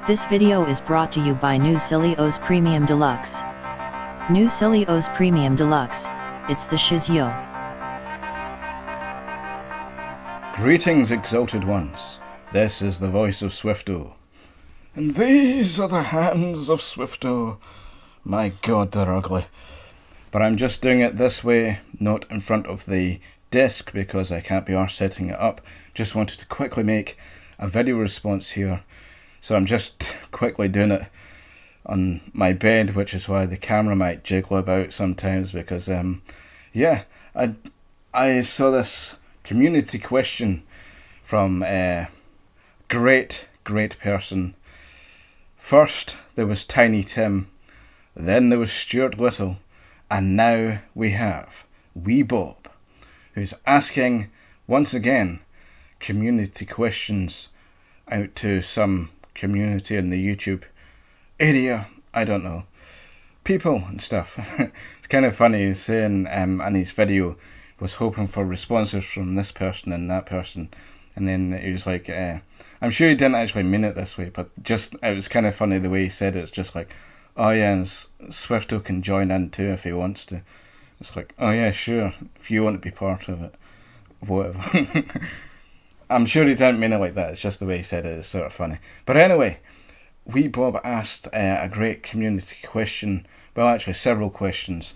This video is brought to you by New Silly O's Premium Deluxe. New Silly O's Premium Deluxe, it's the shizyo. Greetings, exalted ones. This is the voice of Swifto. And these are the hands of Swifto. My god, they're ugly. But I'm just doing it this way, not in front of the desk because I can't be arsed setting it up. Just wanted to quickly make a video response here. So I'm just quickly doing it on my bed, which is why the camera might jiggle about sometimes because, I saw this community question from a great person. First there was Tiny Tim, then there was Stuart Little, and now we have Wee Bob, who's asking, once again, community questions out to some community in the YouTube area, I don't know, people and stuff. It's kind of funny, he's saying in his video, was hoping for responses from this person and that person, and then he was like, I'm sure he didn't actually mean it this way, but just, it was kind of funny the way he said it. It's just like, oh yeah, and Swifto can join in too if he wants to. It's like, oh yeah, sure, if you want to be part of it, whatever. I'm sure he didn't mean it like that, it's just the way he said it, it's sort of funny. But anyway, Wee Bob asked a great community question, well actually several questions.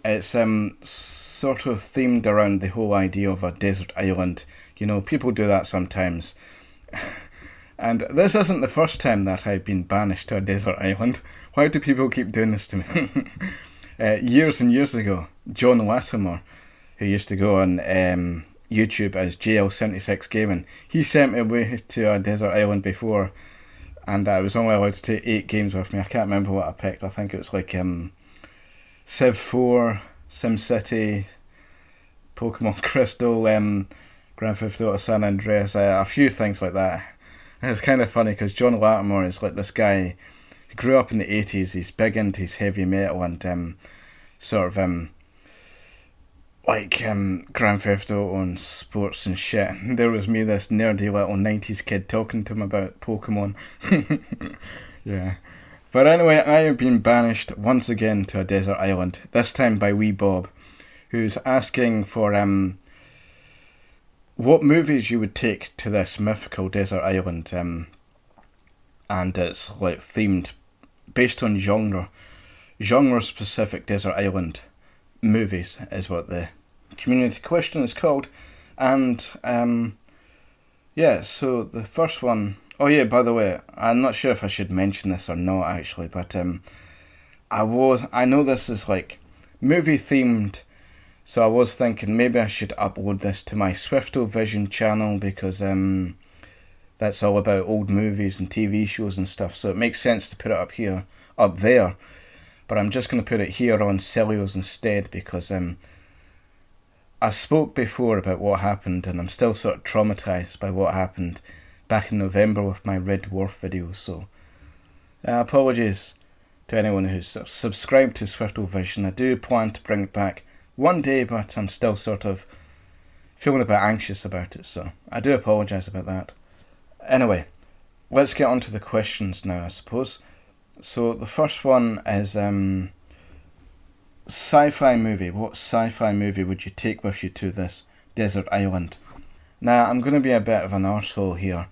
It's sort of themed around the whole idea of a desert island. You know, people do that sometimes. And this isn't the first time that I've been banished to a desert island. Why do people keep doing this to me? Years and years ago, John Latimer, who used to go on YouTube as JL76 Gaming, he sent me away to a desert island before, and I was only allowed to take 8 games with me. I can't remember what I picked. I think it was like Civ 4, SimCity, Pokemon Crystal, Grand Theft Auto San Andreas, a few things like that. And it's kind of funny because John Latimer is like this guy who grew up in the 80s, he's big into his heavy metal and Grand Theft Auto and sports and shit. And there was me, this nerdy little 90s kid, talking to him about Pokemon. Yeah. But anyway, I have been banished once again to a desert island, this time by Wee Bob, who's asking for what movies you would take to this mythical desert island, and it's like themed based on genre specific desert island movies is what the community question is called. And so the first one, oh yeah, by the way, I'm not sure if I should mention this or not actually, but I know this is like movie themed, so I was thinking maybe I should upload this to my Swifto Vision channel because that's all about old movies and TV shows and stuff, so it makes sense to put it up there, but I'm just going to put it here on Celios instead because I've spoke before about what happened and I'm still sort of traumatised by what happened back in November with my Red Dwarf video, so apologies to anyone who's subscribed to Swifto Vision. I do plan to bring it back one day, but I'm still sort of feeling a bit anxious about it, so I do apologise about that. Anyway, let's get on to the questions now, I suppose. So the first one is sci-fi movie. What sci-fi movie would you take with you to this desert island? Now, I'm going to be a bit of an arsehole here.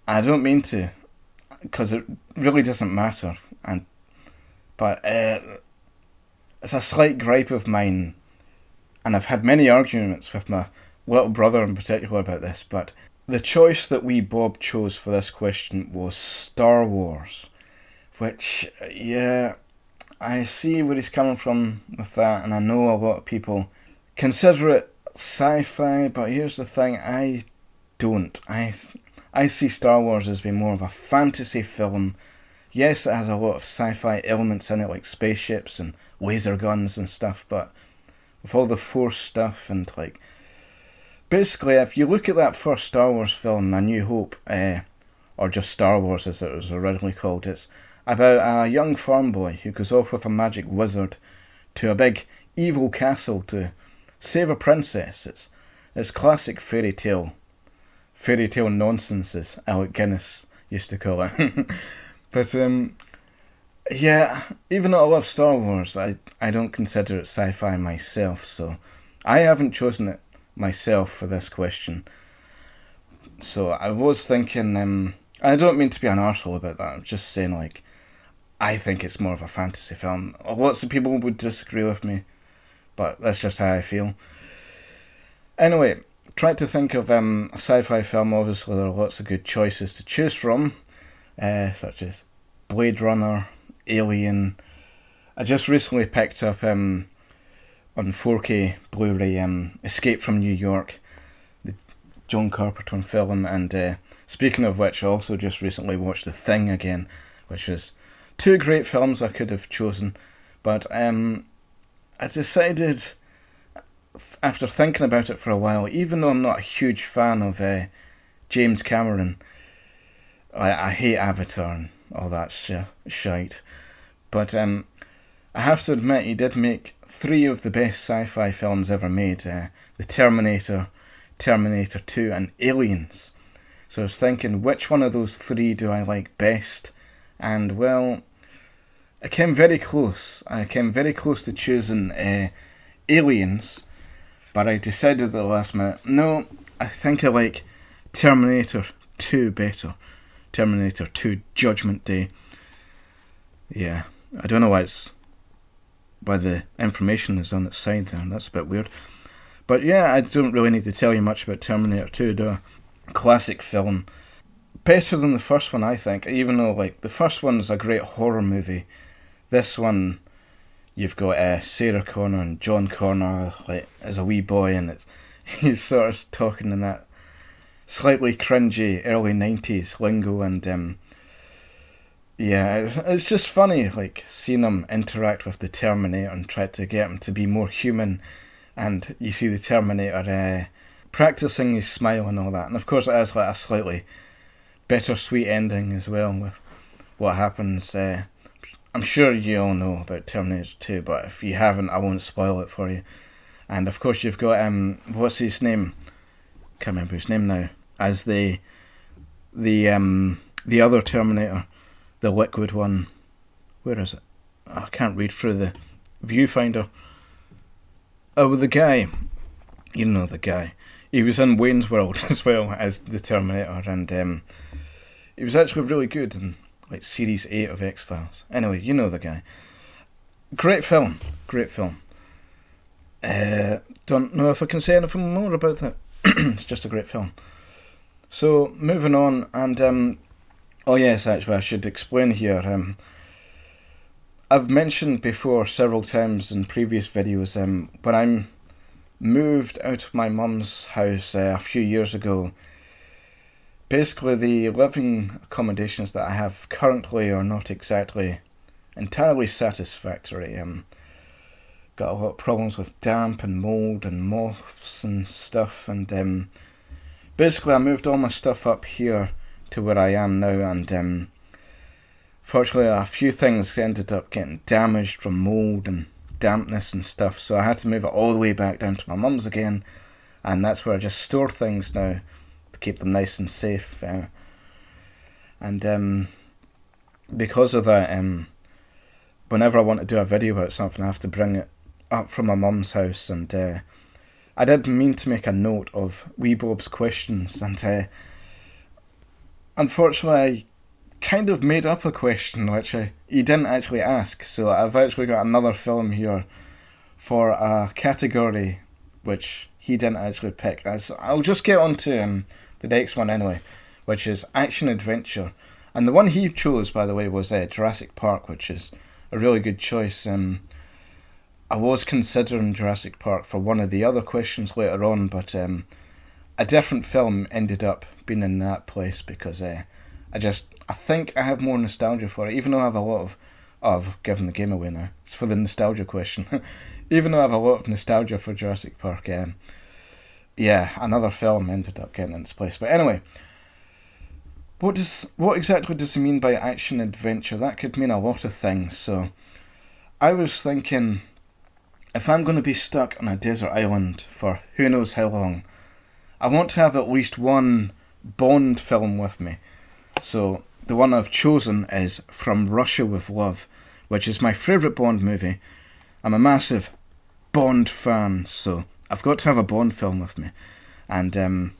I don't mean to, because it really doesn't matter, but it's a slight gripe of mine, and I've had many arguments with my little brother in particular about this, but the choice that Wee Bob chose for this question was Star Wars, which, yeah, I see where he's coming from with that, and I know a lot of people consider it sci-fi, but here's the thing, I don't. I see Star Wars as being more of a fantasy film. Yes, it has a lot of sci-fi elements in it, like spaceships and laser guns and stuff, but with all the Force stuff and like... Basically, if you look at that first Star Wars film, A New Hope, or just Star Wars as it was originally called, it's about a young farm boy who goes off with a magic wizard to a big evil castle to save a princess. It's classic fairy tale nonsense, as Alec Guinness used to call it. But yeah, even though I love Star Wars, I don't consider it sci-fi myself, so I haven't chosen it myself for this question. So I was thinking, I don't mean to be an arsehole about that, I'm just saying, like, I think it's more of a fantasy film. Lots of people would disagree with me, but that's just how I feel. Anyway, tried to think of a sci-fi film. Obviously there are lots of good choices to choose from, such as Blade Runner, Alien. I just recently picked up on 4K Blu-ray Escape from New York, the John Carpenter film, and speaking of which, I also just recently watched The Thing again, which was two great films I could have chosen, but I decided, after thinking about it for a while, even though I'm not a huge fan of James Cameron, I hate Avatar and all that shite, but I have to admit he did make three of the best sci-fi films ever made, The Terminator, Terminator 2 and Aliens. So I was thinking, which one of those three do I like best? And well, I came very close. I came very close to choosing Aliens, but I decided at the last minute, no, I think I like Terminator 2 better. Terminator 2 Judgment Day. Yeah, I don't know why the information is on its side there. That's a bit weird. But yeah, I don't really need to tell you much about Terminator 2, do I? Classic film. Better than the first one, I think, even though, like, the first one's a great horror movie. This one, you've got Sarah Connor and John Connor, like, as a wee boy, and he's sort of talking in that slightly cringy early 90s lingo, and yeah, it's just funny, like, seeing him interact with the Terminator and try to get him to be more human, and you see the Terminator practicing his smile and all that, and of course it has like a slightly bittersweet ending as well with what happens. I'm sure you all know about Terminator 2, but if you haven't, I won't spoil it for you. And of course you've got what's his name? Can't remember his name now. As the other Terminator, the liquid one. Where is it? I can't read through the viewfinder. Oh, the guy. You know the guy. He was in Wayne's World as well as the Terminator, and he was actually really good in like Series 8 of X-Files. Anyway, you know the guy. Great film. Great film. Don't know if I can say anything more about that. It's just a great film. So, moving on, and oh yes, actually I should explain here. I've mentioned before several times in previous videos, when I moved out of my mum's house a few years ago, basically the living accommodations that I have currently are not exactly entirely satisfactory. Got a lot of problems with damp and mould and moths and stuff, and basically I moved all my stuff up here to where I am now, and fortunately a few things ended up getting damaged from mould and dampness and stuff, so I had to move it all the way back down to my mum's again, and that's where I just store things now to keep them nice and safe. And because of that, whenever I want to do a video about something, I have to bring it up from my mum's house, and I did mean to make a note of Wee Bob's questions, and unfortunately I kind of made up a question which he didn't actually ask, so I've actually got another film here for a category which he didn't actually pick. So I'll just get on to the next one anyway, which is action adventure, and the one he chose, by the way, was Jurassic Park, which is a really good choice. I was considering Jurassic Park for one of the other questions later on, but a different film ended up being in that place because I think I have more nostalgia for it, even though I have a lot of giving the game away now. It's for the nostalgia question. Even though I have a lot of nostalgia for Jurassic Park, yeah, another film ended up getting in its place. But anyway, what exactly does he mean by action adventure? That could mean a lot of things. So I was thinking, if I'm going to be stuck on a desert island for who knows how long, I want to have at least one Bond film with me. So the one I've chosen is From Russia with Love, which is my favourite Bond movie. I'm a massive Bond fan, so I've got to have a Bond film with me. And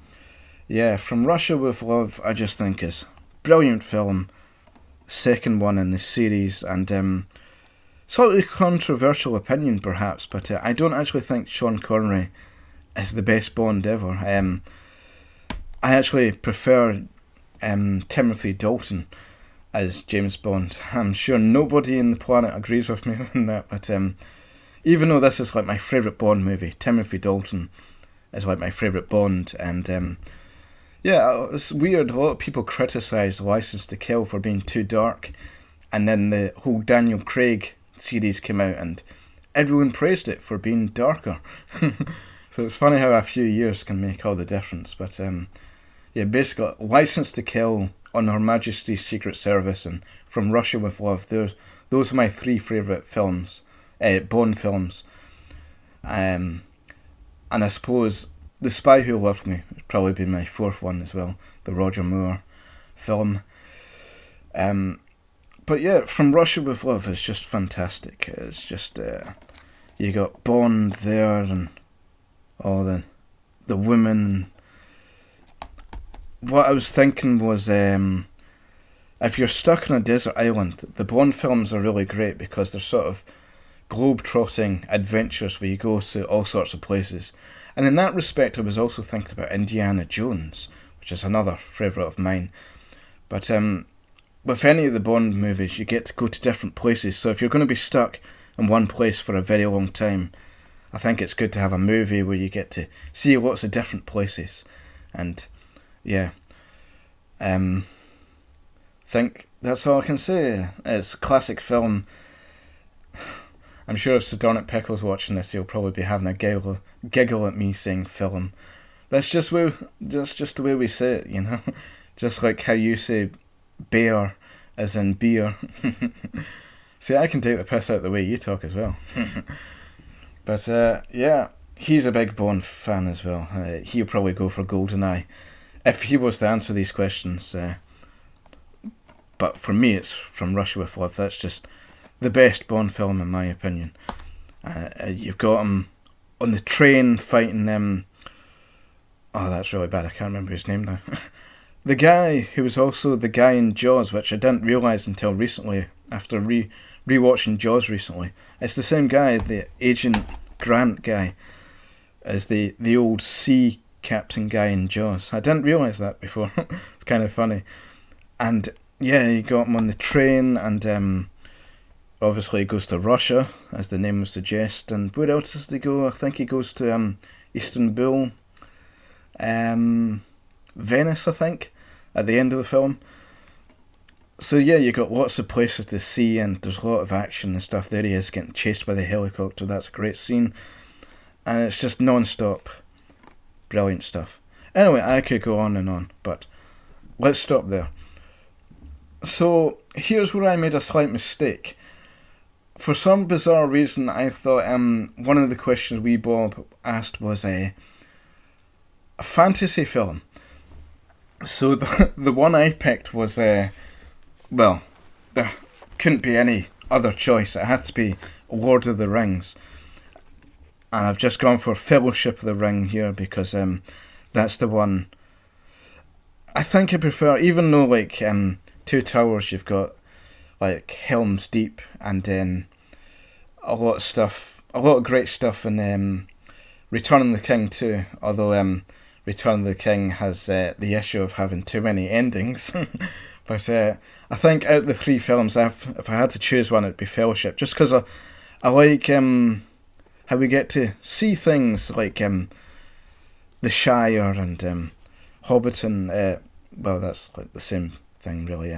yeah, From Russia with Love, I just think is brilliant film. Second one in the series, and slightly controversial opinion perhaps, but I don't actually think Sean Connery is the best Bond ever. I actually prefer Timothy Dalton as James Bond. I'm sure nobody in the planet agrees with me on that, but even though this is like my favourite Bond movie, Timothy Dalton is like my favourite Bond, and yeah, it's weird. A lot of people criticise Licence to Kill for being too dark, and then the whole Daniel Craig series came out, and everyone praised it for being darker. So it's funny how a few years can make all the difference. But yeah, basically, Licence to Kill, On Her Majesty's Secret Service, and From Russia with Love. Those are my three favourite films, Bond films. And I suppose The Spy Who Loved Me would probably be my fourth one as well, the Roger Moore film. But yeah, From Russia with Love is just fantastic. It's just, you got Bond there and all the women. What I was thinking was, if you're stuck on a desert island, the Bond films are really great because they're sort of globe-trotting adventures where you go to all sorts of places. And in that respect, I was also thinking about Indiana Jones, which is another favourite of mine. But with any of the Bond movies, you get to go to different places. So if you're going to be stuck in one place for a very long time, I think it's good to have a movie where you get to see lots of different places. And yeah, think that's all I can say. It's a classic film. I'm sure if Sir Pickle's watching this, he'll probably be having a giggle at me saying film. That's just the way we say it, you know. Just like how you say bear as in beer. See, I can take the piss out of the way you talk as well. But yeah, he's a big Bond fan as well. He'll probably go for GoldenEye if he was to answer these questions. But for me, it's From Russia with Love. That's just the best Bond film in my opinion. You've got him on the train fighting them. Oh, that's really bad. I can't remember his name now. The guy who was also the guy in Jaws, which I didn't realise until recently, after rewatching Jaws recently. It's the same guy, the Agent Grant guy, as the old sea captain guy in Jaws. I didn't realise that before. It's kind of funny. And yeah, you got him on the train, and obviously he goes to Russia, as the name would suggest. And where else does he go? I think he goes to Istanbul, Venice, I think, at the end of the film. So yeah, you got lots of places to see, and there's a lot of action and stuff. There he is getting chased by the helicopter. That's a great scene, and it's just non-stop brilliant stuff. Anyway, I could go on, but let's stop there. So here's where I made a slight mistake. For some bizarre reason, I thought one of the questions wee Bob asked was a fantasy film. So the one I picked was well, there couldn't be any other choice. It had to be Lord of the Rings. And I've just gone for Fellowship of the Ring here because that's the one I think I prefer. Even though like Two Towers, you've got like Helm's Deep, and then a lot of great stuff in Return of the King too. Although Return of the King has the issue of having too many endings. But I think out of the three films, if I had to choose one, it'd be Fellowship. Just because I like how we get to see things like the Shire and Hobbiton. Well, that's like the same thing, really.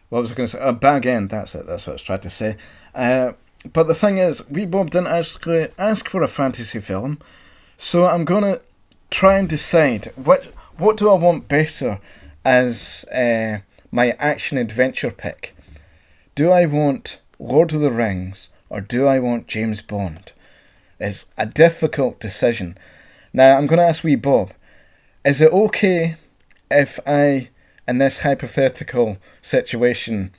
What was I going to say? Bag End, that's it. That's what I was trying to say. But the thing is, wee Bob didn't actually ask for a fantasy film. So I'm going to try and decide what do I want better as my action-adventure pick. Do I want Lord of the Rings or do I want James Bond? It's a difficult decision. Now, I'm going to ask wee Bob, is it okay if I in this hypothetical situation,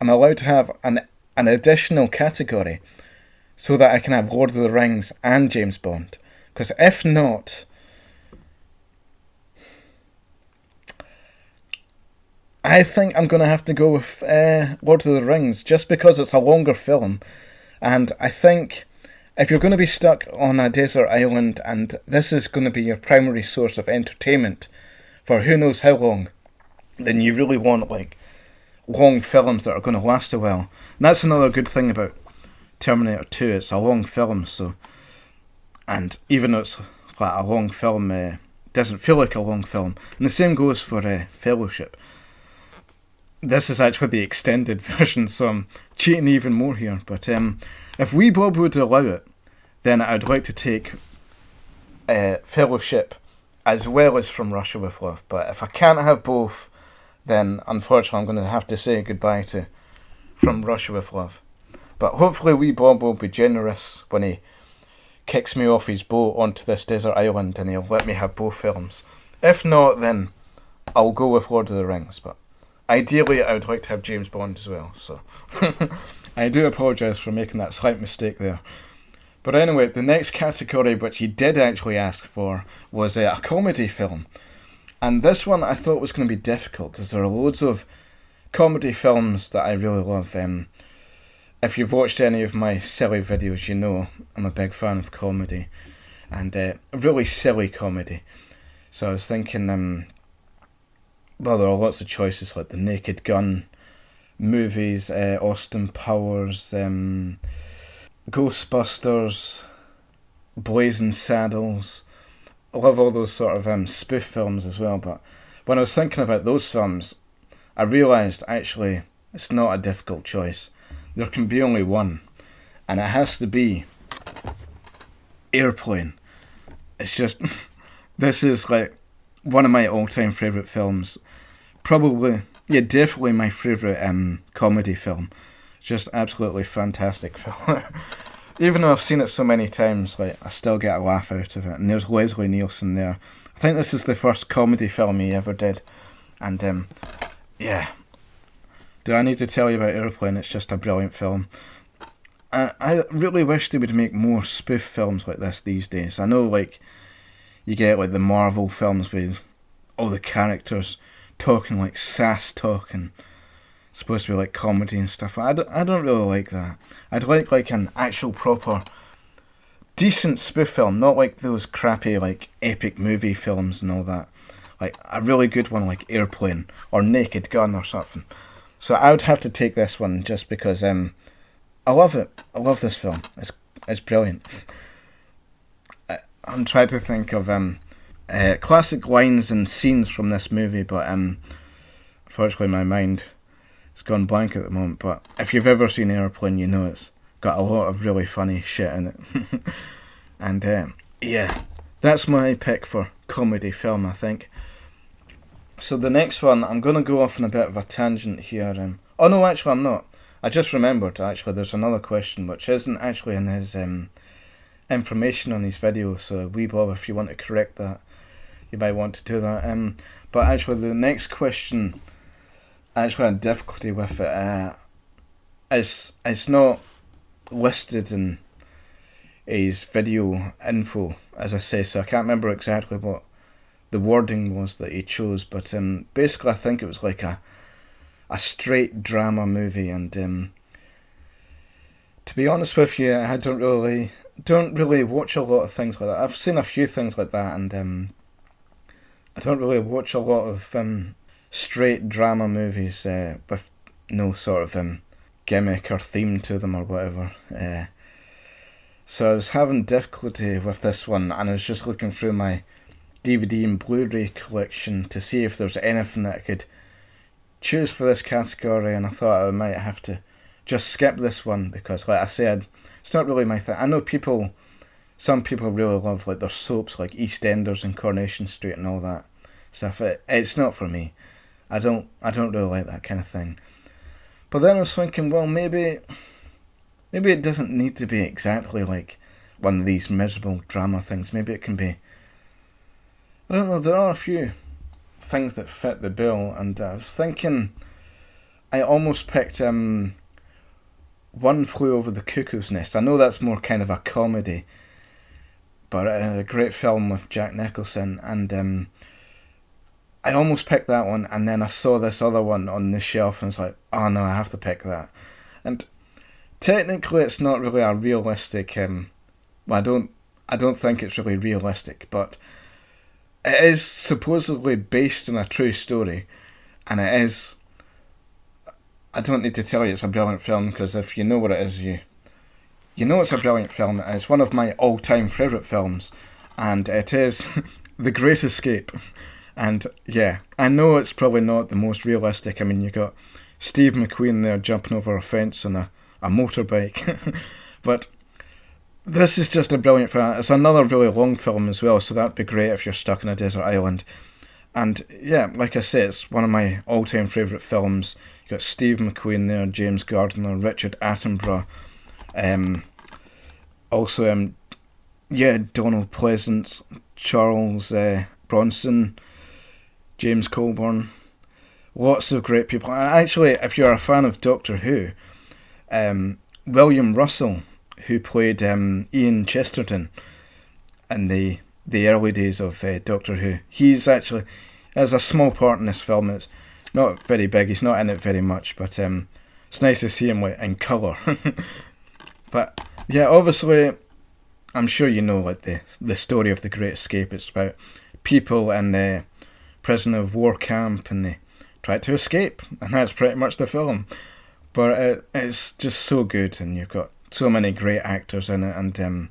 I'm allowed to have an additional category so that I can have Lord of the Rings and James Bond. Because if not, I think I'm going to have to go with Lord of the Rings, just because it's a longer film. And I think if you're going to be stuck on a desert island and this is going to be your primary source of entertainment for who knows how long, then you really want like long films that are going to last a while. And that's another good thing about Terminator 2. It's a long film, so, and even though it's like a long film, it doesn't feel like a long film. And the same goes for Fellowship. This is actually the extended version, so I'm cheating even more here. But if Wee Bob would allow it, then I'd like to take Fellowship as well as From Russia with Love. But if I can't have both, then unfortunately I'm going to have to say goodbye to From Russia with Love. But hopefully Wee Bob will be generous when he kicks me off his boat onto this desert island and he'll let me have both films. If not, then I'll go with Lord of the Rings. But ideally, I would like to have James Bond as well, so I do apologise for making that slight mistake there. But anyway, the next category which he did actually ask for was a comedy film. And this one I thought was going to be difficult because there are loads of comedy films that I really love. If you've watched any of my silly videos, you know I'm a big fan of comedy. And really silly comedy. So I was thinking, well, there are lots of choices like the Naked Gun movies, Austin Powers, Ghostbusters, Blazing Saddles. I love all those sort of spoof films as well, but when I was thinking about those films, I realised actually it's not a difficult choice. There can be only one, and it has to be Airplane. It's just, this is like one of my all-time favourite films. Probably, yeah, definitely my favourite comedy film. Just absolutely fantastic film. Even though I've seen it so many times, like I still get a laugh out of it. And there's Leslie Nielsen there. I think this is the first comedy film he ever did. And yeah, do I need to tell you about Airplane? It's just a brilliant film. I really wish they would make more spoof films like this these days. I know, like, you get like the Marvel films with all the characters talking like sass talk and supposed to be like comedy and stuff. I don't really like that. I'd like an actual proper decent spoof film, not like those crappy like epic movie films and all that. Like a really good one like Airplane or Naked Gun or something. So I would have to take this one just because I love it. I love this film. It's brilliant. I'm trying to think of classic lines and scenes from this movie, but unfortunately my mind has gone blank at the moment. But if you've ever seen Airplane, you know it's got a lot of really funny shit in it. And yeah, that's my pick for comedy film, I think. So the next one, I'm going to go off on a bit of a tangent here. Oh no, actually I'm not. I just remembered, actually, there's another question which isn't actually in his information on his video, so Wee Bob, if you want to correct that, you might want to do that. But actually the next question, I actually had difficulty with it. It's not listed in his video info, as I say, so I can't remember exactly what the wording was that he chose, but basically I think it was like a straight drama movie, and to be honest with you, I don't really watch a lot of things like that. I've seen a few things like that, and I don't really watch a lot of straight drama movies with no sort of gimmick or theme to them or whatever. So I was having difficulty with this one, and I was just looking through my DVD and Blu-ray collection to see if there's anything that I could choose for this category, and I thought I might have to just skip this one because, like I said, it's not really my thing. I know some people really love like their soaps like EastEnders and Coronation Street and all that stuff. It's not for me. I don't really like that kind of thing. But then I was thinking, well, maybe it doesn't need to be exactly like one of these miserable drama things. Maybe it can be, I don't know, there are a few things that fit the bill, and I was thinking I almost picked One Flew Over the Cuckoo's Nest. I know that's more kind of a comedy, but a great film with Jack Nicholson, and I almost picked that one, and then I saw this other one on the shelf and I was like, oh no, I have to pick that. And technically it's not really a realistic, I don't think it's really realistic, but it is supposedly based on a true story, and it is. I don't need to tell you it's a brilliant film, because if you know what it is, you know it's a brilliant film. It's one of my all-time favourite films, and it is The Great Escape. And yeah, I know it's probably not the most realistic. I mean, you got Steve McQueen there jumping over a fence on a motorbike, but this is just a brilliant film. It's another really long film as well, so that'd be great if you're stuck on a desert island. And yeah, like I say, it's one of my all-time favourite films. You got Steve McQueen there, James Gardner, Richard Attenborough, also Donald Pleasance, Charles Bronson, James Coburn, lots of great people. And actually, if you're a fan of Doctor Who, William Russell, who played Ian Chesterton in the early days of Doctor Who, he's actually has a small part in this film. It's not very big, he's not in it very much, but it's nice to see him in colour. But yeah, obviously, I'm sure you know the story of The Great Escape. It's about people in the prisoner of war camp, and they try to escape, and that's pretty much the film. But it's just so good, and you've got so many great actors in it, and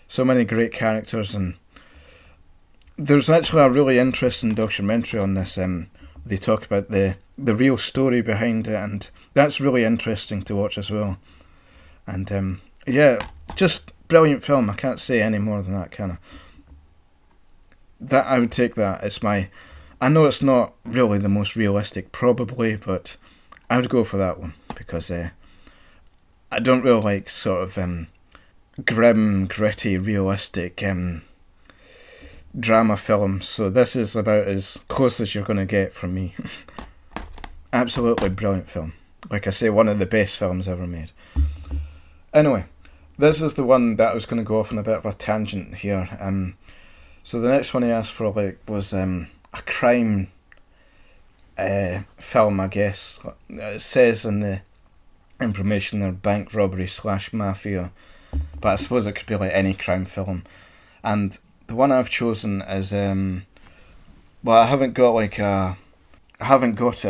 so many great characters, and there's actually a really interesting documentary on this. They talk about the real story behind it, and that's really interesting to watch as well. And yeah, just brilliant film. I can't say any more than that. That I would take that. I know it's not really the most realistic, probably, but I would go for that one, because I don't really like sort of grim, gritty, realistic drama films, so this is about as close as you're going to get from me. Absolutely brilliant film. Like I say, one of the best films ever made. Anyway, this is the one that I was going to go off on a bit of a tangent here. So the next one I asked for was a crime film, I guess. It says in the information there, bank robbery / mafia, but I suppose it could be like any crime film. And the one I've chosen is I haven't got it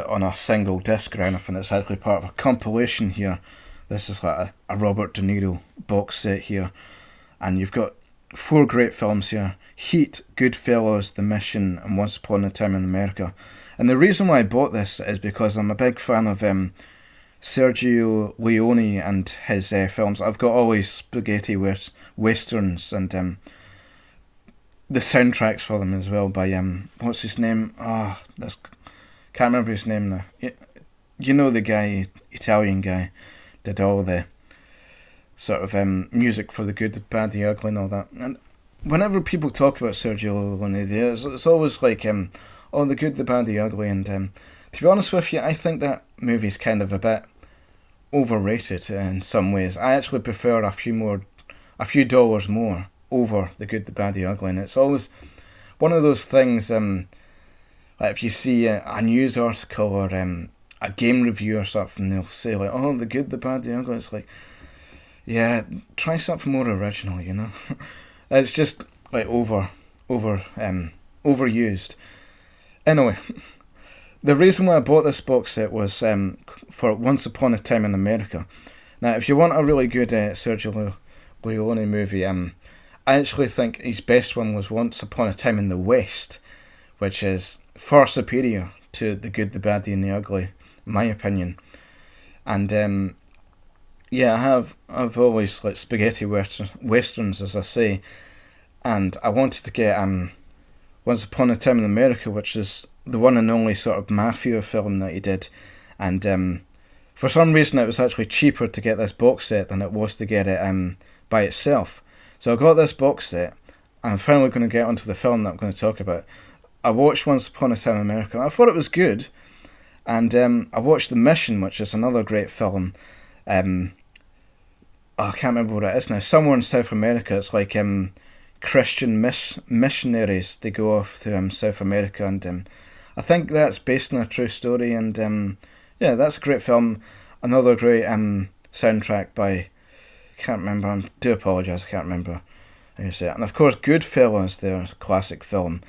on a single disc or anything. It's actually part of a compilation here. This is like a Robert De Niro box set here, and you've got 4 great films here: Heat, Goodfellas, The Mission, and Once Upon a Time in America. And the reason why I bought this is because I'm a big fan of Sergio Leone and his films. I've got all his spaghetti westerns, and the soundtracks for them as well by what's his name? Can't remember his name now. You know the guy, Italian guy, did all the sort of music for The Good, the Bad, the Ugly, and all that. And whenever people talk about Sergio Leone, it's always like The Good, the Bad, the Ugly. And to be honest with you, I think that movie's kind of a bit overrated in some ways. I actually prefer a few dollars more over The Good, the Bad, the Ugly. And it's always one of those things, like if you see a news article or a game review or something, they'll say like, oh, The Good, the Bad, the Ugly. It's like, yeah, try something more original, you know. It's just like overused. Anyway, the reason why I bought this box set was for Once Upon a Time in America. Now, if you want a really good Sergio Leone movie, I actually think his best one was Once Upon a Time in the West, which is far superior to The Good, the Bad, and the Ugly, in my opinion. And yeah, I've always liked spaghetti westerns, as I say, and I wanted to get Once Upon a Time in America, which is the one and only sort of mafia film that he did, and for some reason it was actually cheaper to get this box set than it was to get it by itself. So I got this box set, and I'm finally going to get onto the film that I'm going to talk about. I watched Once Upon a Time in America. I thought it was good, and I watched The Mission, which is another great film. I can't remember what it is now. Somewhere in South America, it's like Christian missionaries. They go off to South America, and I think that's based on a true story. And yeah, that's a great film. Another great soundtrack by, I can't remember. I do apologise. I can't remember how you say it. And of course, Goodfellas, their classic film.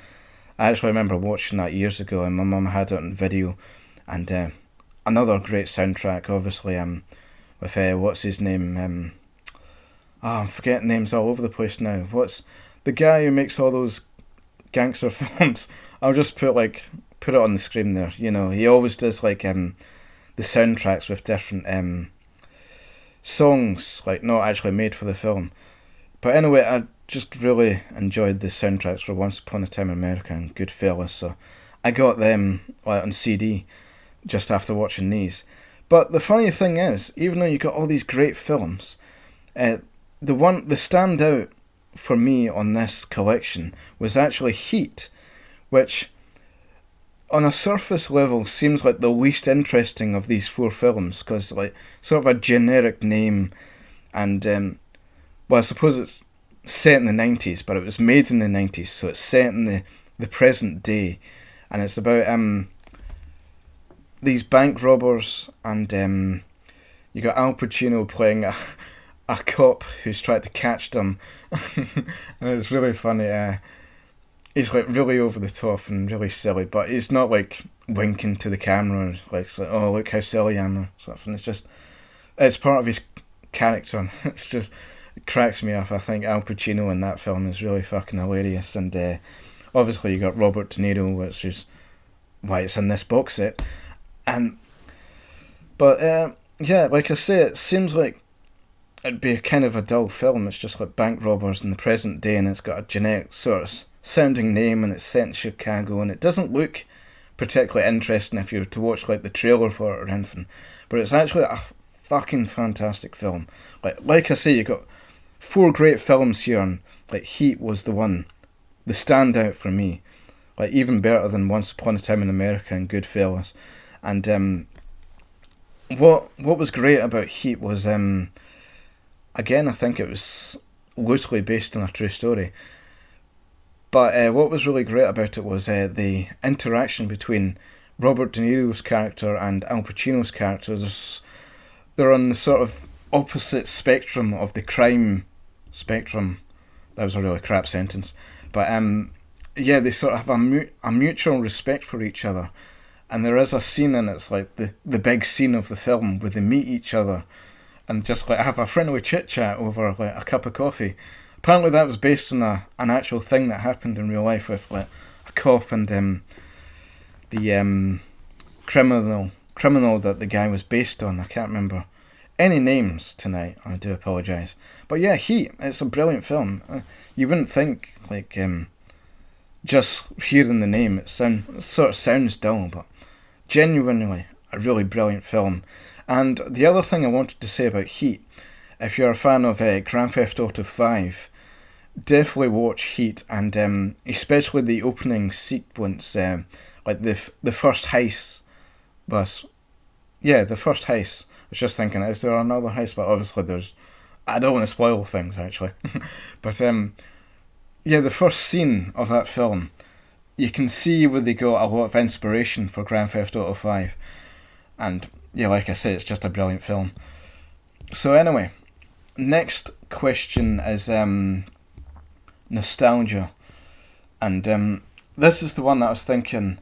I actually remember watching that years ago, and my mum had it on video. And another great soundtrack, obviously. With what's his name? I'm forgetting names all over the place now. What's the guy who makes all those gangster films? I'll just put it on the screen there. You know, he always does like the soundtracks with different songs, like not actually made for the film. But anyway, I just really enjoyed the soundtracks for Once Upon a Time in America and Goodfellas, so I got them on CD just after watching these. But the funny thing is, even though you got all these great films, the standout for me on this collection was actually Heat, which on a surface level seems like the least interesting of these four films, because like sort of a generic name, and well, I suppose it's set in the 90s, but it was made in the 90s, so it's set in the present day, and it's about these bank robbers, and you got Al Pacino playing a cop who's tried to catch them, and it's really funny. He's like really over the top and really silly, but he's not like winking to the camera like oh look how silly I am or something. It's part of his character, and it cracks me up. I think Al Pacino in that film is really fucking hilarious, and obviously you got Robert De Niro, which is why it's in this box set. But yeah, like I say, it seems like it'd be a kind of a dull film. It's just like bank robbers in the present day, and it's got a generic sort of sounding name, and it's set in Chicago, and it doesn't look particularly interesting if you were to watch like the trailer for it or anything. But it's actually a fucking fantastic film. Like I say, you got four great films here, and like Heat was the standout for me. Like even better than Once Upon a Time in America and Goodfellas. And what was great about Heat was again, I think it was loosely based on a true story. But what was really great about it was the interaction between Robert De Niro's character and Al Pacino's character. They're on the sort of opposite spectrum of the crime spectrum. That was a really crap sentence. But yeah, they sort of have a mutual respect for each other. And there is a scene, and it's like the big scene of the film where they meet each other and just like have a friendly chit chat over like a cup of coffee. Apparently that was based on an actual thing that happened in real life with like a cop and the criminal that the guy was based on. I can't remember any names tonight. I do apologise. But yeah, Heat. It's a brilliant film. You wouldn't think like just hearing the name it sort of sounds dull, but genuinely a really brilliant film. And the other thing I wanted to say about Heat, if you're a fan of Grand Theft Auto 5, definitely watch Heat, and especially the opening sequence, like the first heist. The first heist. I was just thinking, is there another heist? But obviously there's. I don't want to spoil things actually, but yeah, the first scene of that film, you can see where they got a lot of inspiration for Grand Theft Auto 5, and yeah, like I say, it's just a brilliant film. So anyway, next question is nostalgia, and this is the one that I was thinking.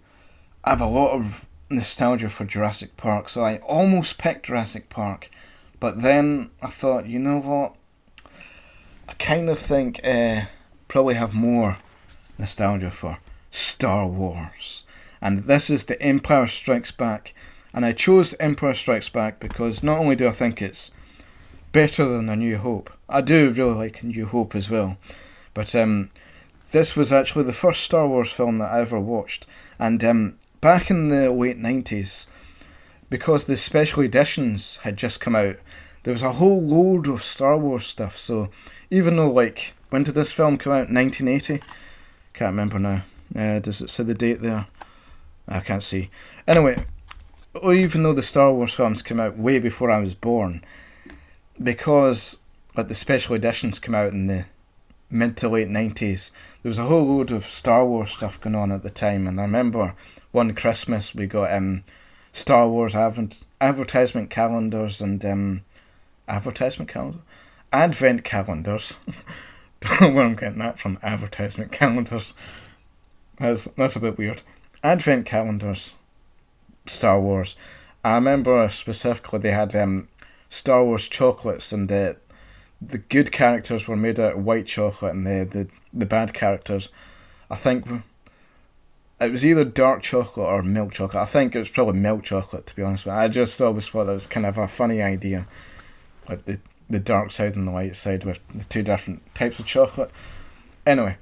I have a lot of nostalgia for Jurassic Park, so I almost picked Jurassic Park, but then I thought, you know what, I kind of think probably have more nostalgia for Star Wars, and this is The Empire Strikes Back. And I chose Empire Strikes Back because not only do I think it's better than A New Hope, I do really like A New Hope as well, but this was actually the first Star Wars film that I ever watched. And back in the late 90s, because the special editions had just come out, there was a whole load of Star Wars stuff. So even though, like, when did this film come out? 1980? Can't remember now. Does it say the date there? I can't see. Anyway, even though the Star Wars films came out way before I was born, because like the special editions came out in the mid to late 90s, there was a whole load of Star Wars stuff going on at the time. And I remember one Christmas we got Star Wars advertisement calendars and advent calendars. Don't know where I'm getting that from. Advertisement calendars. That's a bit weird. Advent calendars. Star Wars. I remember specifically they had Star Wars chocolates, and the good characters were made out of white chocolate, and the bad characters, I think it was either dark chocolate or milk chocolate. I think it was probably milk chocolate, to be honest with you. I just always thought that was kind of a funny idea, like the dark side and the light side with the two different types of chocolate. Anyway,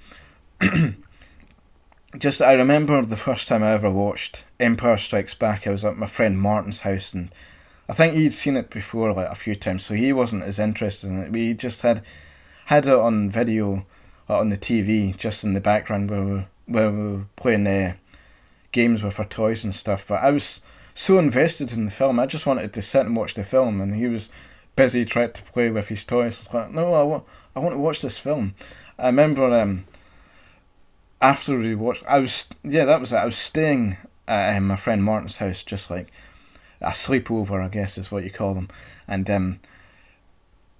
I remember the first time I ever watched Empire Strikes Back. I was at my friend Martin's house, and I think he'd seen it before like a few times, so he wasn't as interested in it. We just had it on video, on the TV, just in the background where we were playing games with our toys and stuff. But I was so invested in the film, I just wanted to sit and watch the film, and he was busy trying to play with his toys. Like, no, I want to watch this film. I remember after we watched, that was it. I was staying at my friend Martin's house, just like a sleepover, I guess is what you call them. And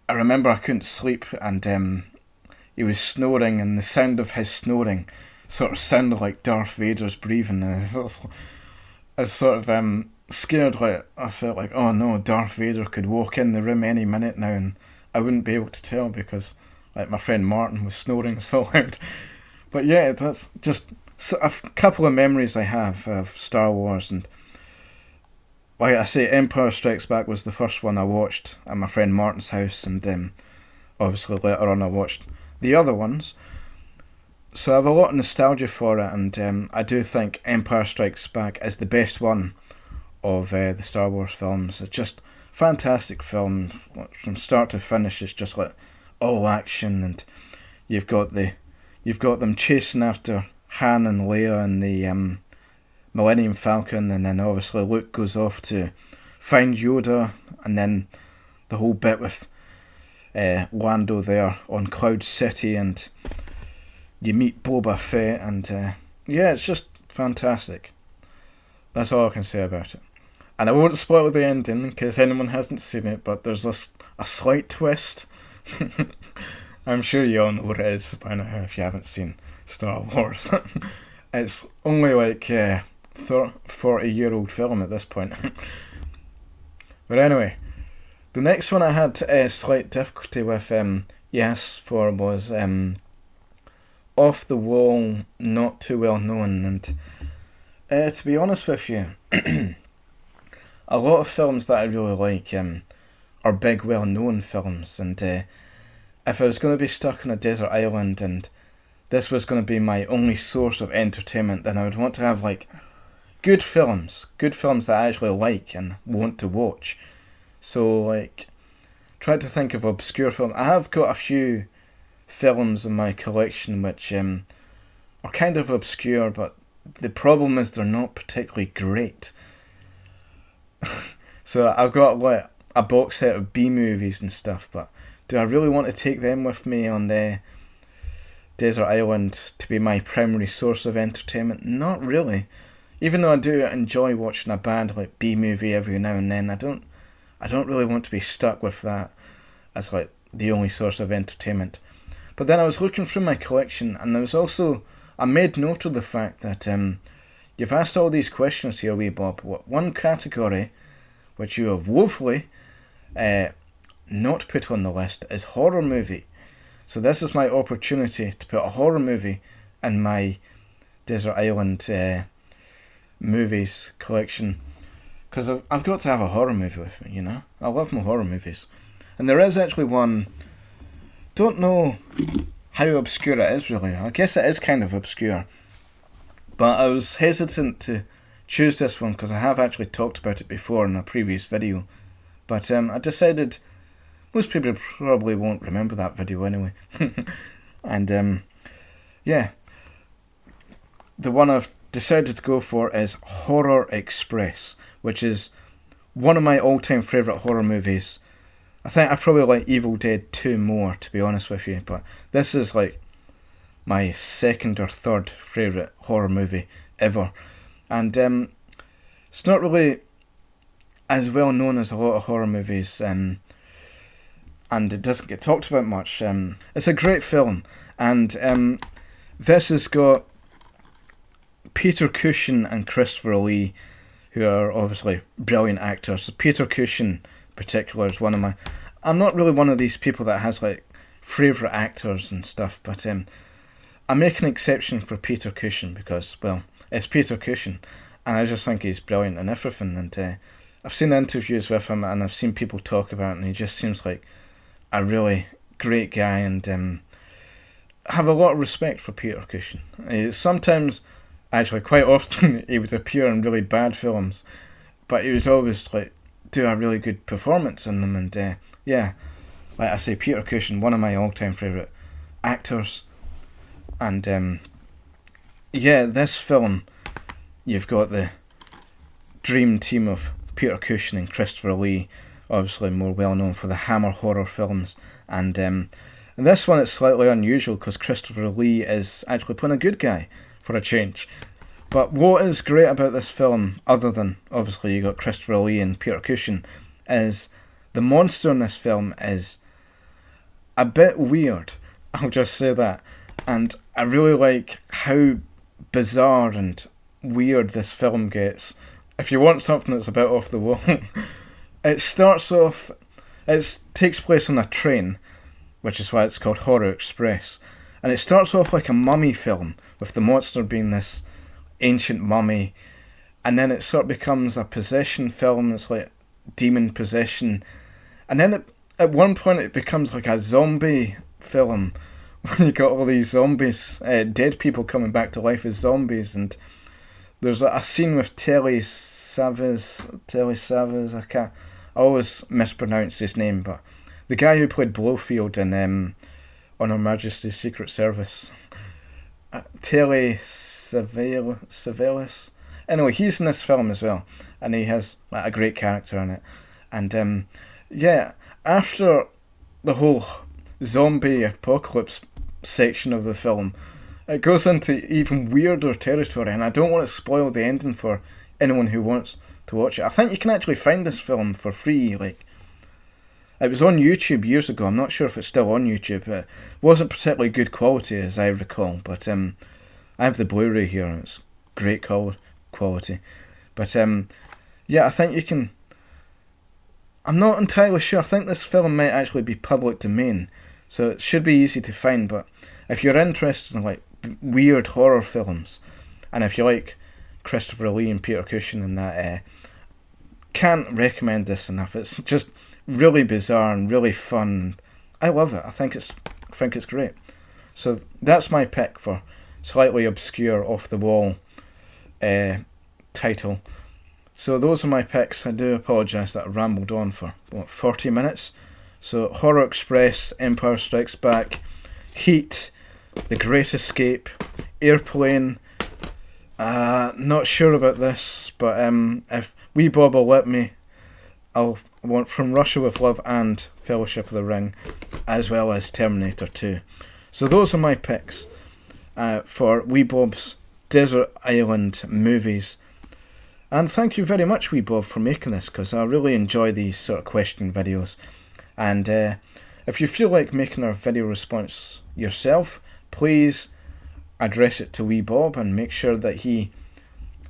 I remember I couldn't sleep, and he was snoring, and the sound of his snoring sort of sounded like Darth Vader's breathing. And I was sort of scared. Like, I felt like, oh no, Darth Vader could walk in the room any minute now, and I wouldn't be able to tell because like my friend Martin was snoring so loud. But yeah, that's just a couple of memories I have of Star Wars. And like I say, Empire Strikes Back was the first one I watched at my friend Martin's house, and obviously later on I watched the other ones. So I have a lot of nostalgia for it, and I do think Empire Strikes Back is the best one of the Star Wars films. It's just fantastic film from start to finish. It's just like all action, and you've got them chasing after Han and Leia and the Millennium Falcon, and then obviously Luke goes off to find Yoda, and then the whole bit with Lando there on Cloud City, and you meet Boba Fett, and yeah, it's just fantastic. That's all I can say about it. And I won't spoil the ending in case anyone hasn't seen it, but there's a slight twist. I'm sure you all know what it is by now if you haven't seen Star Wars. It's only like 40-year-old film at this point. But anyway, the next one I had slight difficulty with for was Off the Wall, Not Too Well Known. And to be honest with you, a lot of films that I really like are big, well-known films. And if I was going to be stuck on a desert island and this was going to be my only source of entertainment, then I would want to have like good films that I actually like and want to watch. So like, try to think of obscure films. I have got a few films in my collection which are kind of obscure, but the problem is they're not particularly great. So I've got like a box set of B movies and stuff, but do I really want to take them with me on the desert island to be my primary source of entertainment? Not really. Even though I do enjoy watching a bad like B movie every now and then, I don't really want to be stuck with that as like the only source of entertainment. But then I was looking through my collection, and there was also, I made note of the fact that you've asked all these questions here, wee Bob. One category which you have woefully not put on the list is horror movie. So this is my opportunity to put a horror movie in my desert island movies collection, because I've got to have a horror movie with me, you know. I love my horror movies, and there is actually one. Don't know how obscure it is really. I guess it is kind of obscure, but I was hesitant to choose this one because I have actually talked about it before in a previous video. But I decided most people probably won't remember that video anyway. And yeah, the one I've decided to go for is Horror Express, which is one of my all-time favourite horror movies. I think I probably like Evil Dead 2 more, to be honest with you, but this is like my second or third favourite horror movie ever. And it's not really as well known as a lot of horror movies, and it doesn't get talked about much. It's a great film, and this has got Peter Cushing and Christopher Lee, who are obviously brilliant actors. Peter Cushing in particular is one of my... I'm not really one of these people that has like favourite actors and stuff, but I make an exception for Peter Cushing because, well, it's Peter Cushing, and I just think he's brilliant in everything. And I've seen interviews with him, and I've seen people talk about it, and he just seems like a really great guy, and I have a lot of respect for Peter Cushing. Sometimes, actually quite often, he would appear in really bad films, but he would always like do a really good performance in them. And yeah, like I say, Peter Cushing, one of my all-time favourite actors. And yeah, this film, you've got the dream team of Peter Cushing and Christopher Lee, obviously more well known for the Hammer horror films, and in this one it's slightly unusual because Christopher Lee is actually playing a good guy for a change. But what is great about this film, other than obviously you got Christopher Lee and Peter Cushing, is the monster in this film is a bit weird. I'll just say that. And I really like how bizarre and weird this film gets. If you want something that's a bit off the wall, it starts off... It takes place on a train, which is why it's called Horror Express. And it starts off like a mummy film, with the monster being this ancient mummy. And then it sort of becomes a possession film. It's like demon possession. And then at one point it becomes like a zombie film, when you got all these zombies, dead people coming back to life as zombies. And there's a scene with Telly Savalas, I always mispronounce his name, but the guy who played Blofeld in On Her Majesty's Secret Service, Telly Savalas. Anyway, he's in this film as well, and he has a great character in it. And yeah, after the whole zombie apocalypse section of the film, it goes into even weirder territory, and I don't want to spoil the ending for anyone who wants to watch it. I think you can actually find this film for free. Like, it was on YouTube years ago. I'm not sure if it's still on YouTube. It wasn't particularly good quality, as I recall, but I have the Blu-ray here, and it's great quality. But yeah, I think you can... I'm not entirely sure. I think this film might actually be public domain, so it should be easy to find. But if you're interested in like weird horror films, and if you like Christopher Lee and Peter Cushing and that, can't recommend this enough. It's just really bizarre and really fun. I love it. I think it's great. So that's my pick for slightly obscure, off the wall title. So those are my picks. I do apologise that I rambled on for 40 minutes. So Horror Express, Empire Strikes Back, Heat, The Great Escape, Airplane. Not sure about this, but if Wee Bob will let me, I'll want From Russia with Love and Fellowship of the Ring, as well as Terminator 2. So those are my picks for Wee Bob's Desert Island Movies. And thank you very much, Wee Bob, for making this, because I really enjoy these sort of question videos. And if you feel like making a video response yourself, please address it to Wee Bob and make sure that he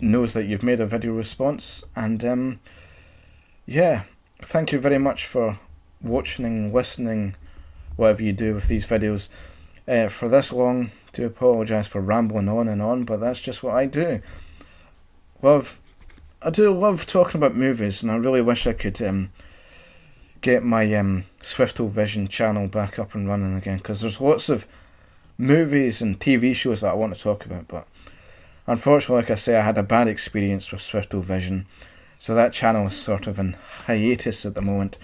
knows that you've made a video response. And yeah, thank you very much for watching, listening, whatever you do with these videos for this long. I do apologise for rambling on and on, but that's just what I do. I do love talking about movies, and I really wish I could get my Swiftle Vision channel back up and running again, because there's lots of movies and TV shows that I want to talk about, but unfortunately, like I say, I had a bad experience with Swiftle Vision, so that channel is sort of in hiatus at the moment.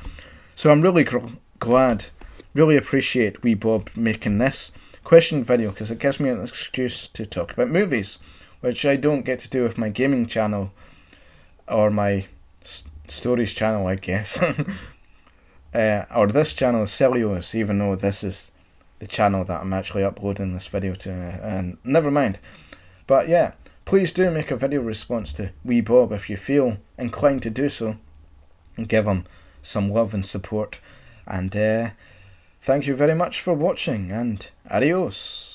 So I'm really glad, really appreciate Wee Bob making this question video, because it gives me an excuse to talk about movies, which I don't get to do with my gaming channel, or my stories channel, I guess. Or this channel, Celios, even though this is the channel that I'm actually uploading this video to, and never mind. But yeah, please do make a video response to Wee Bob if you feel inclined to do so, and give him some love and support. And thank you very much for watching, and adios.